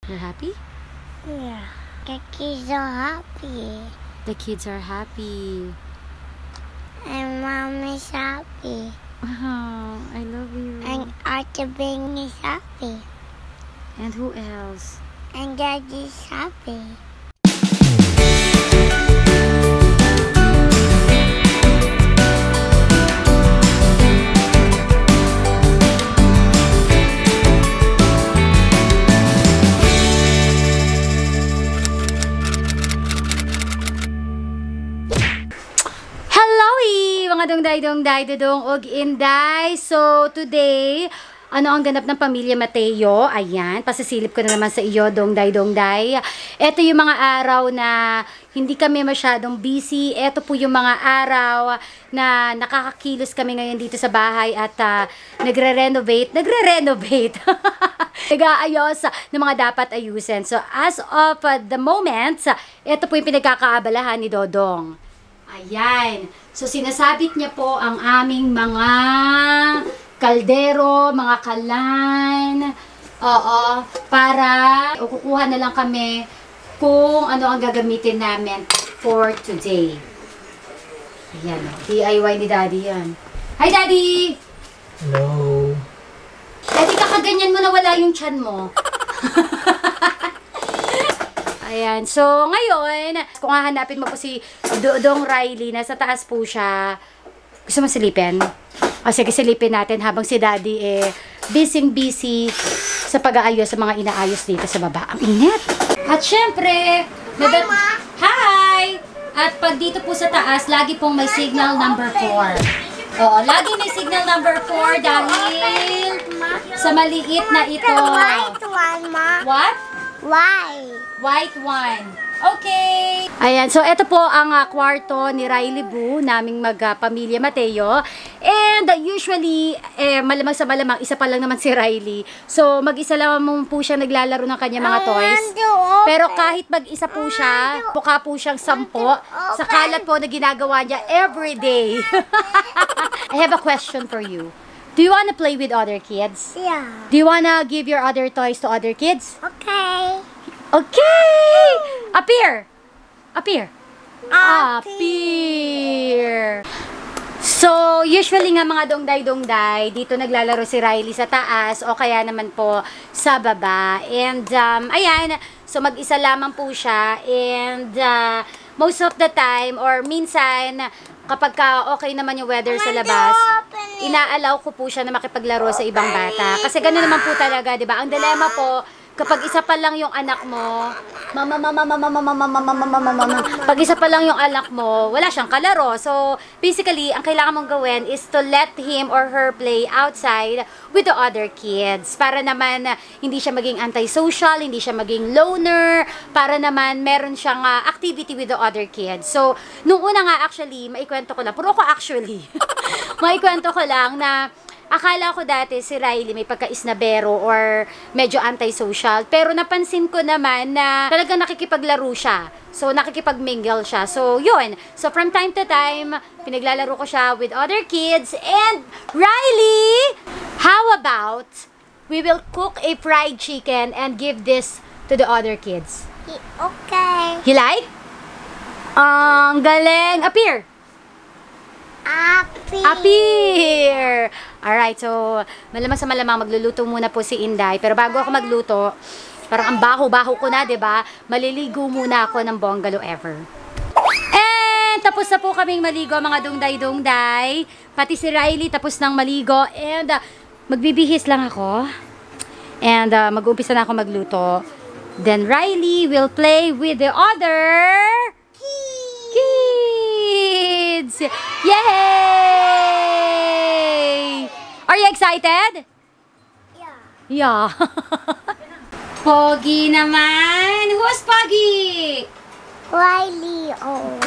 You're happy? Yeah. The kids are happy. The kids are happy. And mom is happy. Oh, I love you. And Arthur Bing is happy. And who else? And Daddy's happy. Mga dongday, dudong, og inday. So, today, ano ang ganap ng Pamilya Mateo? Ayan, pasasilip ko na naman sa iyo, dongday. Ito yung mga araw na hindi kami masyadong busy. Ito po yung mga araw na nakakakilos kami ngayon dito sa bahay at nagre-renovate. Nag-aayos ng mga dapat ayusin. So, as of the moment, ito po yung pinagkakaabalahan ni Dodong. Ayan. So, sinasabit niya po ang aming mga kaldero, mga kalan. Oo. Para kukuha na lang kami kung ano ang gagamitin namin for today. Ayan. DIY ni Daddy yan. Hi, Daddy! Hello. Daddy, kakaganyan mo na wala yung tiyan mo. Ayan. So, ngayon, kung hahanapin mo po si Dodong Riley, nasa taas po siya. Gusto mo silipin? O, sige, silipin natin habang si Daddy busy sa pag-aayos sa mga inaayos dito sa baba. Ang init! At syempre, Hi! At pag dito po sa taas, lagi pong may signal number 4. Oo, lagi may signal number 4 dahil sa maliit na ito. The white one, Ma. What? White one. Okay. Ayan, so ito po ang kwarto ni Riley Boo, naming Pamilya Mateo. And usually, malamang sa malamang, isa pa lang naman si Riley. So, mag-isa lang po siya naglalaro ng kanya mga toys. Pero kahit mag-isa po siya, mukha po siyang 10 sa kalat po na ginagawa niya everyday. I have a question for you. Do you want to play with other kids? Yeah. Do you want to give your other toys to other kids? Okay. Okay! Appear! So, usually nga mga dongday, dito naglalaro si Riley sa taas o kaya naman po sa baba. And, ayan, so mag-isa lamang po siya. And, most of the time, or minsan, kapag okay naman yung weather sa labas, inaalaw ko po siya na makipaglaro sa ibang bata. Kasi gano'n naman po talaga, di ba? Ang dilema po, kapag isa pa lang yung anak mo, pag isa pa lang yung anak mo, wala siyang kalaro. So, basically, ang kailangan mong gawin is to let him or her play outside with the other kids. Para naman hindi siya maging antisocial, hindi siya maging loner, para naman meron siyang activity with the other kids. So, nung una nga actually, maikwento ko lang, maikwento ko lang na akala ko dati si Riley may pagka-isnabero or medyo antisocial. Pero napansin ko naman na talagang nakikipaglaro siya. So, nakikipag-mingle siya. So, yun. So, from time to time, pinaglalaro ko siya with other kids. And, Riley, how about we will cook a fried chicken and give this to the other kids? Okay. You like? Ang galing. Appear. Appear! Alright, so malamang sa malamang magluluto muna po si Inday. Pero bago ako magluto, parang ang baho-baho ko na, 'di ba? Maliligo muna ako ng bongalo ever. And tapos na po kaming maligo mga dongday. Pati si Riley tapos nang maligo. And magbibihis lang ako. And mag-uumpisa na ako magluto. Then Riley will play with the other kids! Yay! Are you excited? Yeah. Pogi naman. Who's Pogi? Riley, oh.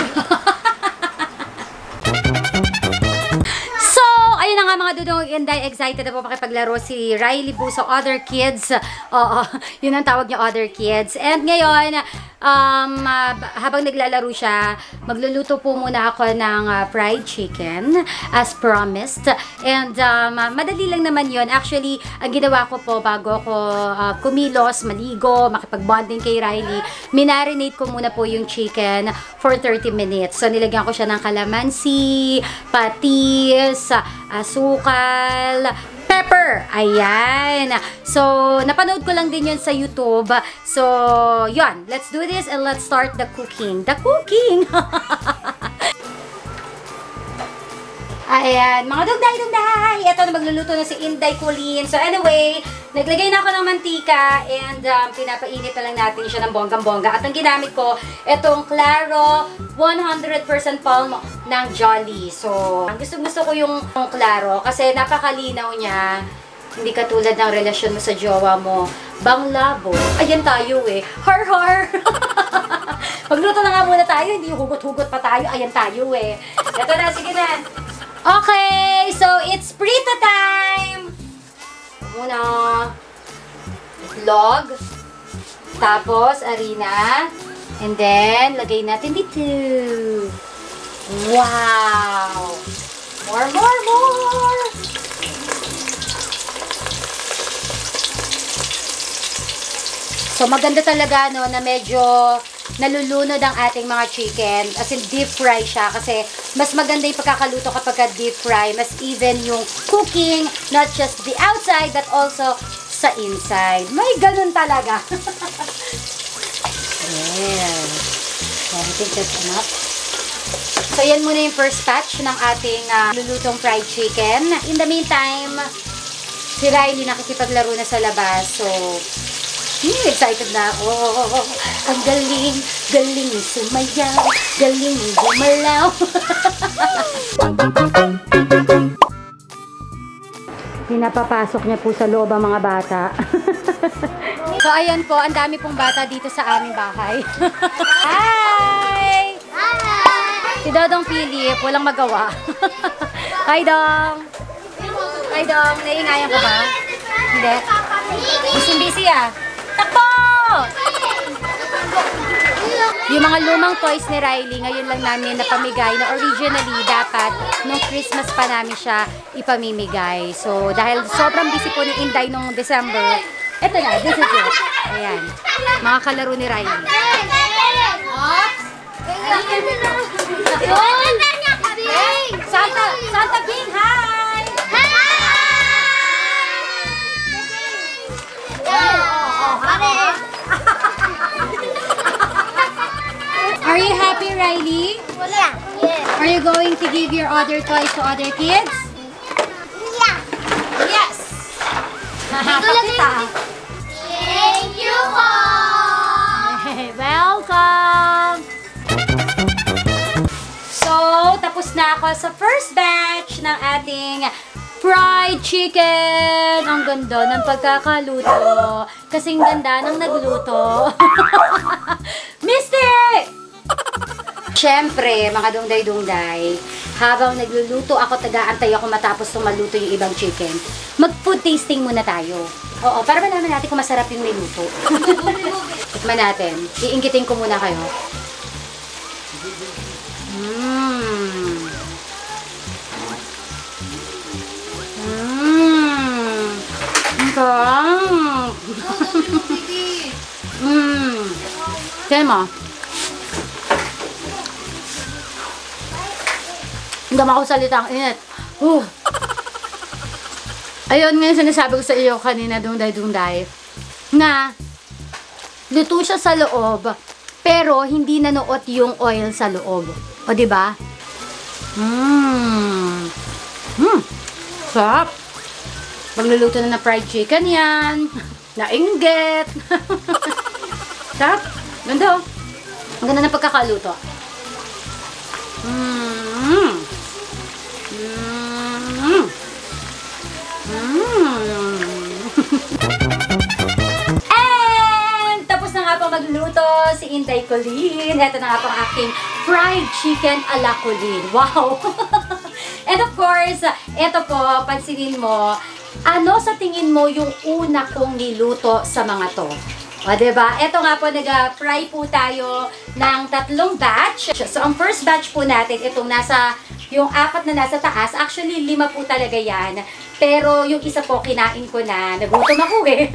So, ayun na nga mga dudong Inday, excited na po makipaglaro si Riley po sa other kids. Oo, yun ang tawag niya, other kids. And ngayon, habang naglalaro siya, magluluto po muna ako ng fried chicken as promised. And madali lang naman yun. Actually, ang ginawa ko po bago ko kumilos, maligo, makipag-bonding kay Riley, minarinate ko muna po yung chicken for 30 minutes. So, nilagyan ko siya ng kalamansi, patis, asukal, pepper. Ayan. So, napanood ko lang din yun sa YouTube. So, yun. Let's do this and let's start the cooking. The cooking! Ayan, mga dugday! Ito na magluluto na si Inday Colleen. So anyway, naglagay na ako ng mantika and pinapainit na lang natin siya ng bonggang-bongga. At ang ginamit ko, itong Claro 100% palm ng Jolly. So, gusto ko yung Claro kasi napakalinaw niya. Hindi katulad ng relasyon mo sa jowa mo. Banglabo. Ayan tayo eh. Har-har! Magluto na nga muna tayo, hindi hugot-hugot pa tayo. Ayan tayo eh. Ito na, sige na. Okay, so it's prita time! Muna, log, tapos harina, and then lagay natin dito. Wow! More! So maganda talaga no na medyo nalulunod ang ating mga chicken. As in deep fry siya kasi mas maganda yung pagkakaluto kapag deep fry. Mas even yung cooking, not just the outside but also sa inside. May ganun talaga. Yeah. So, I think that's enough. So, yan muna yung first batch ng ating lulutong fried chicken. In the meantime, si Riley nakikipaglaro na sa labas. So, excited na ako. Ang galing sumayaw, galing gumalaw. Pinapapasok niya po sa loob ang mga bata. So, ayan po, ang dami pong bata dito sa aming bahay. Hi! Si Dodong Philip, walang magawa. Hi, Dong! Hi, Dong! Naiingayan ka ba? Hindi? Busy ah. Takbo! Yung mga lumang toys ni Riley, ngayon lang namin napamigay na originally dapat nung Christmas pa namin siya ipamimigay. So, dahil sobrang busy po ni Inday nung December, eto na, this is it. Ayan. Mga kalaro ni Riley. Santa King, hi! Are you happy, Riley? Yeah. Are you going to give your other toys to other kids? Yeah. Yes! Pakita. Thank you all. Welcome! So, tapos na ako sa first batch ng ating fried chicken! Ang ganda ng pagkakaluto. Kasing ganda ng nagluto. Misty! Siyempre, mga dungday-dungday, habang nagluluto ako, taga-antay ako matapos maluto yung ibang chicken, mag-food tasting muna tayo. Oo, para malaman natin kung masarap yung niluto. Tikman natin. Iinggitin ko muna kayo. Kaya mo? Hindi mo ako salita ang init. Ayun, ngayon sinasabi ko sa iyo kanina, dungday-dungday, na luto siya sa loob, pero hindi nanuot yung oil sa loob. O, diba? Sarap. Magluluto na ng fried chicken yan. Nainggit. Sarap. Ganda. Ang ganda ng pagkakaluto. And tapos na nga po magluto si Inday Colleen. Ito na nga po ang aking fried chicken ala Colleen. Wow! And of course, eto po, pansinin mo, ano sa tingin mo yung una kong niluto sa mga to? O, diba? Ito nga po, nag-fry po tayo ng 3 batch. So, ang first batch po natin, itong yung 4 na nasa taas, actually 5 po talaga yan. Pero yung isa po, kinain ko na. Nagutom ako eh.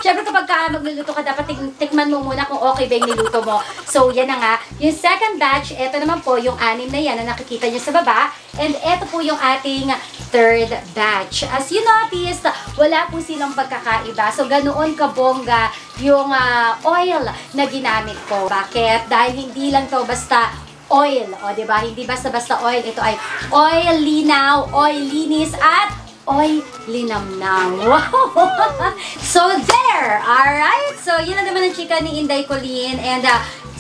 Siyempre kapag magluluto ka, dapat tikman mo muna kung okay ba yung niluto mo. So, yan na nga. Yung second batch, ito naman po, yung 6 na yan na nakikita nyo sa baba. And ito po yung ating third batch. As you noticed, wala po silang pagkakaiba. So, ganoon kabongga yung oil na ginamit ko. Bakit? Dahil hindi lang to basta oil. O, diba? Hindi basta-basta oil. Ito ay oil linaw, oil linis, at oil linamnam. Wow! So, there! Alright? So, yun na naman ang chika ni Inday Colleen. And,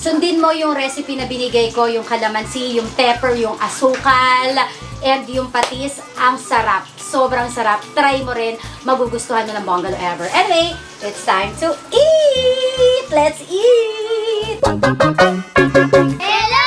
sundin mo yung recipe na binigay ko, yung calamansi, yung pepper, yung asukal, and yung patis. Ang sarap. Sobrang sarap. Try mo rin. Magugustuhan mo ng bongalo ever. Anyway, it's time to eat! Let's eat! Hello!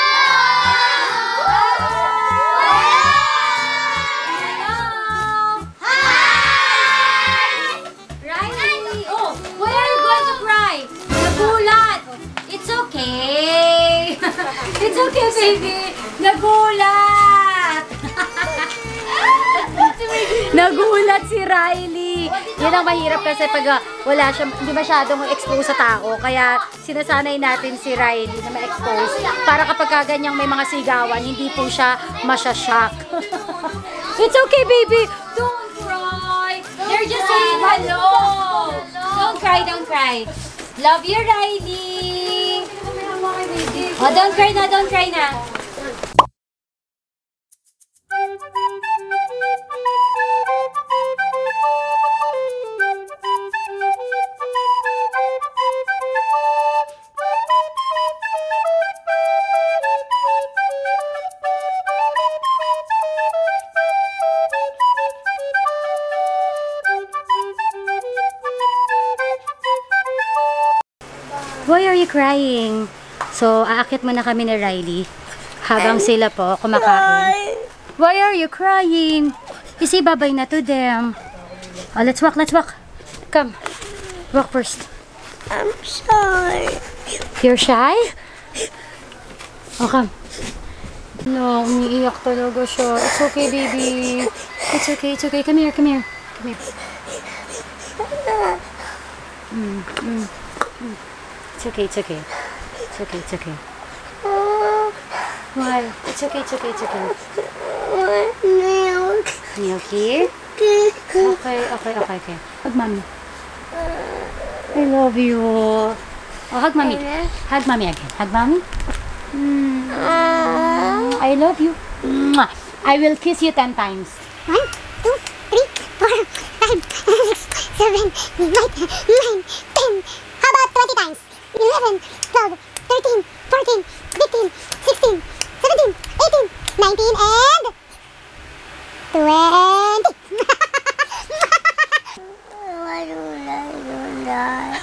It's okay, baby. Nagulat! Nagulat si Riley. Yan ang mahirap kasi pag wala siya, hindi masyadong expose sa tao. Kaya sinasanay natin si Riley na ma-expose para kapag ganyang may mga sigawan, hindi po siya masya-shock. It's okay, baby. Don't cry. They're just saying hello. Don't cry, don't cry. Love you, Riley. Oh, don't cry na, don't cry na. Why are you crying? So, aakit muna kami ni Riley habang sila po kumakain. Why are you crying? Isi babay na to them. Oh, let's walk, let's walk. Come. Walk first. I'm sorry. You're shy? Oh, come. No, umiiyak talaga siya. It's okay, baby. It's okay, it's okay. Come here, come here. Come here. It's okay, it's okay. It's okay, it's okay. Why? It's okay, it's okay, it's okay. Milk. Milky? Okay, okay, okay, okay. Hug mommy. I love you. Oh, hug mommy. Hug mommy again. Hug mommy. I love you. Mwah. I will kiss you 10 times. 1, 2, 3, 4, 5, 6, 7, 8, 9, 10. How about 20 times? 11, 12, 13, 14, 15, 16, 17, 18, 19, and 20. Why do I do that?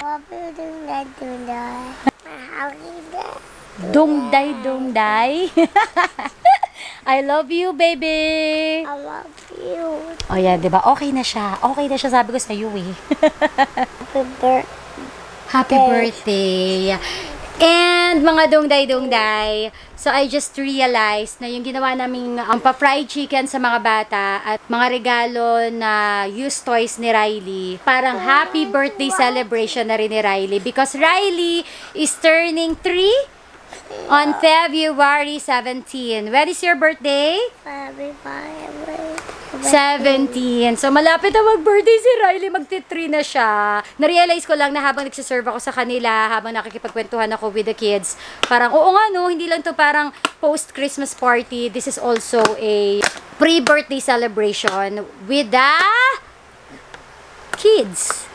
Why do I do that? How is that? Dongday, dongday. I love you, baby. I love you. Oh, yeah, diba? Okay na siya. Okay na siya, sabi ko sa'yo eh. Happy birthday. Happy birthday. And mga dongday-dongday, so I just realized na yung ginawa naming pa-fried chicken sa mga bata at mga regalo na used toys ni Riley, parang happy birthday celebration na rin ni Riley because Riley is turning 3 on February 17. When is your birthday? Happy birthday. 17. So, malapit na mag-birthday si Riley. Magti-3 na siya. Na-realize ko lang na habang nagsiserve ako sa kanila, habang nakikipagkwentuhan ako with the kids, parang, oo nga no, hindi lang to parang post-Christmas party. This is also a pre-birthday celebration with the kids.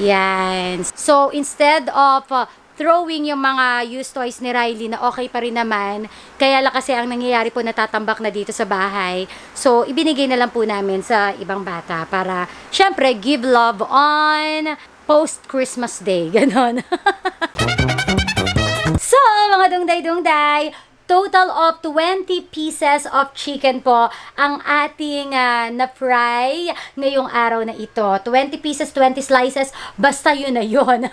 Yan. So, instead of throwing yung mga used toys ni Riley na okay pa rin naman, kaya lang kasi ang nangyayari po natatambak na dito sa bahay. So, ibinigay na lang po namin sa ibang bata para, syempre, give love on post-Christmas day. Ganon. So, mga dungday-dungday, total of 20 pieces of chicken po ang ating na-fry ngayong araw na ito. 20 pieces, 20 slices, basta yun na yun.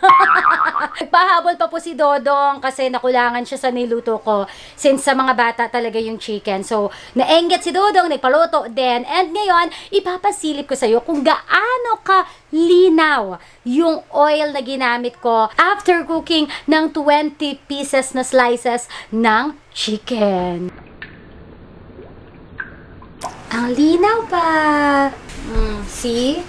Nagpahabol pa po si Dodong kasi nakulangan siya sa niluto ko since sa mga bata talaga yung chicken. So, naengget si Dodong, nagpaluto din. And ngayon, ipapasilip ko sa iyo kung gaano ka linaw yung oil na ginamit ko after cooking ng 20 pieces na slices ng chicken. Ang linaw pa. See?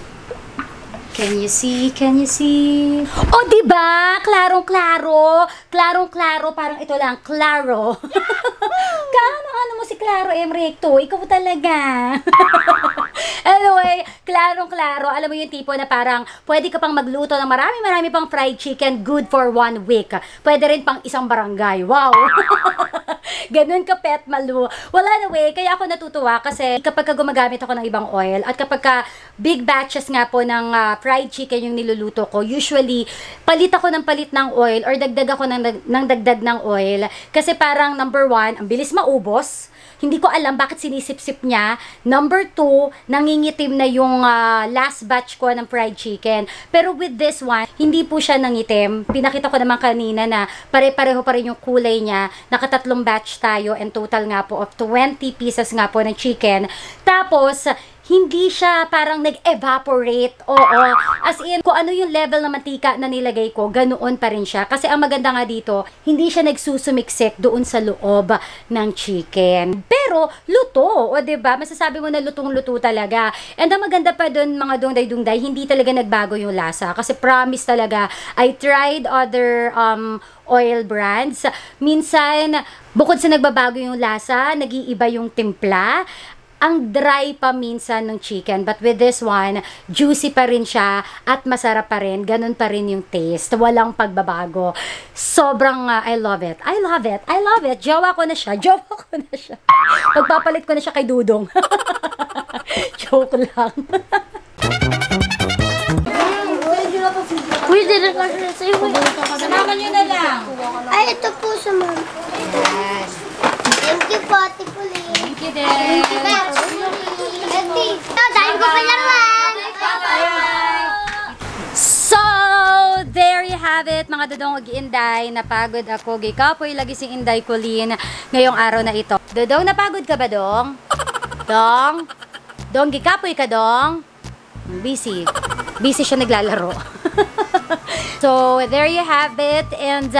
Can you see? Can you see? Oh, diba? Klarong-klaro. Klarong-klaro. Parang ito lang. Klaro. Ano mo si Claro Emrecto? Ikaw talaga. Anyway, klarong-klaro. Alam mo yung tipo na parang pwede ka pang magluto ng marami pang fried chicken good for 1 week. Pwede rin pang isang barangay. Wow! Ganun ka pet malu. Well, anyway, kaya ako natutuwa kasi kapag gumagamit ako ng ibang oil at kapag big batches nga po ng fried chicken yung niluluto ko, usually palit ako ng palit ng oil or dagdag ako ng dagdag ng oil kasi parang number 1, ang bilis maubos. Hindi ko alam bakit sinisip-sip niya. Number 2, nangingitim na yung last batch ko ng fried chicken. Pero with this one, hindi po siya nangitim. Pinakita ko naman kanina na pare-pareho pa rin yung kulay niya. Nakatatlong batch tayo and total nga po of 20 pieces nga po ng chicken. Tapos, hindi siya parang nag-evaporate. Oo. As in, kung ano yung level ng mantika na nilagay ko, ganoon pa rin siya. Kasi ang maganda nga dito, hindi siya nagsusumiksik doon sa loob ng chicken. Pero, luto. O, diba? Masasabi mo na lutong-luto talaga. And ang maganda pa doon, mga dungday-dungday, hindi talaga nagbago yung lasa. Kasi promise talaga, I tried other oil brands. Minsan, bukod sa nagbabago yung lasa, nag-iiba yung timpla. Ang dry pa minsan ng chicken. But with this one, juicy pa rin siya at masarap pa rin. Ganun pa rin yung taste. Walang pagbabago. Sobrang, I love it. I love it. I love it. Jowa ko na siya. Jowa ko na siya. Pagpapalit ko na siya kay Dudong. Joke lang. Pwede na kasi sa iyo. Samakan nyo na lang. Ay, ito po sa mom. Yes. Thank you po, Ate Puli. Thank you din. Dahil ko pa naman. So, there you have it, mga Dodong ug Inday. Napagod ako. Gikapoy lagi si Inday Colleen ngayong araw na ito. Dodong, napagod ka ba, Dong? Dong? Dong, gikapoy ka, Dong? Busy. Busy siya naglalaro. So, there you have it. And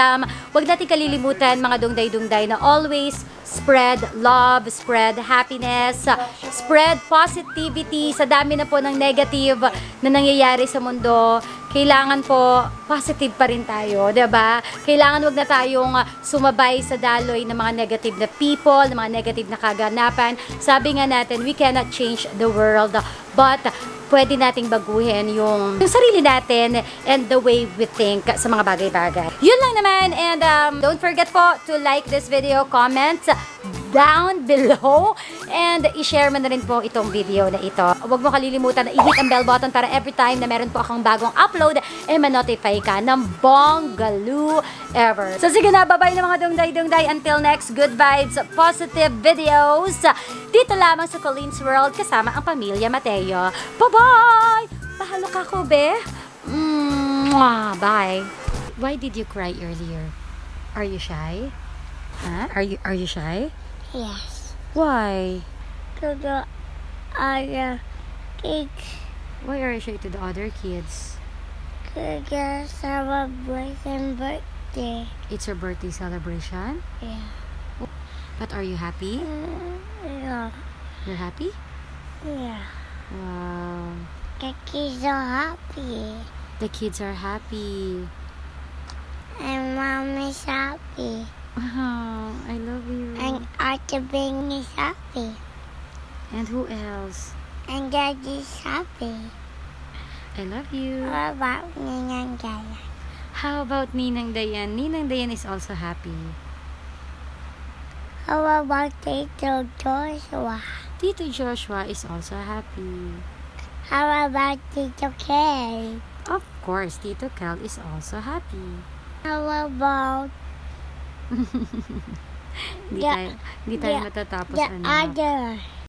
wag natin kalilimutan, mga dungday-dungday, na always spread love, spread happiness, spread positivity. Sa dami na po ng negative na nangyayari sa mundo, kailangan po positive pa rin tayo, 'di ba? Kailangan wag na tayong sumabay sa daloy ng mga negative na people, ng mga negative na kaganapan. Sabi nga natin, we cannot change the world, but pwede nating baguhin yung sarili natin and the way we think sa mga bagay-bagay. Yun lang naman, and don't forget po to like this video, comment down below, and i-share mo na rin po itong video na ito. Huwag mo kalilimutan na i-hit ang bell button para every time na meron po akong bagong upload, ma-notify ka ng bonggaloo ever. So sige na, bye-bye na mga dungday-dungday. Until next, good vibes, positive videos, dito lamang sa Colleen's World kasama ang Pamilya Mateo. Bye-bye! Pahalo ka ko, be? Bye. Why did you cry earlier? Are you shy? Huh? Are you shy? Yes. Why? To the other kids. Why are you shy to the other kids? Because celebration birthday. It's your birthday celebration? Yeah. But are you happy? Yeah. You're happy? Yeah. Wow. The kids are happy. The kids are happy. And mom is happy. Wow, I love you. And Arthur Bing is happy. And who else? And Daddy's happy. I love you. What about Ninang Dayan? How about Ninang Dayan? Ninang Dayan is also happy. How about Tito Joshua? Tito Joshua is also happy. How about Tito Kay? Of course, Tito Kel is also happy. How about Hindi tayo matatapos the ano. other.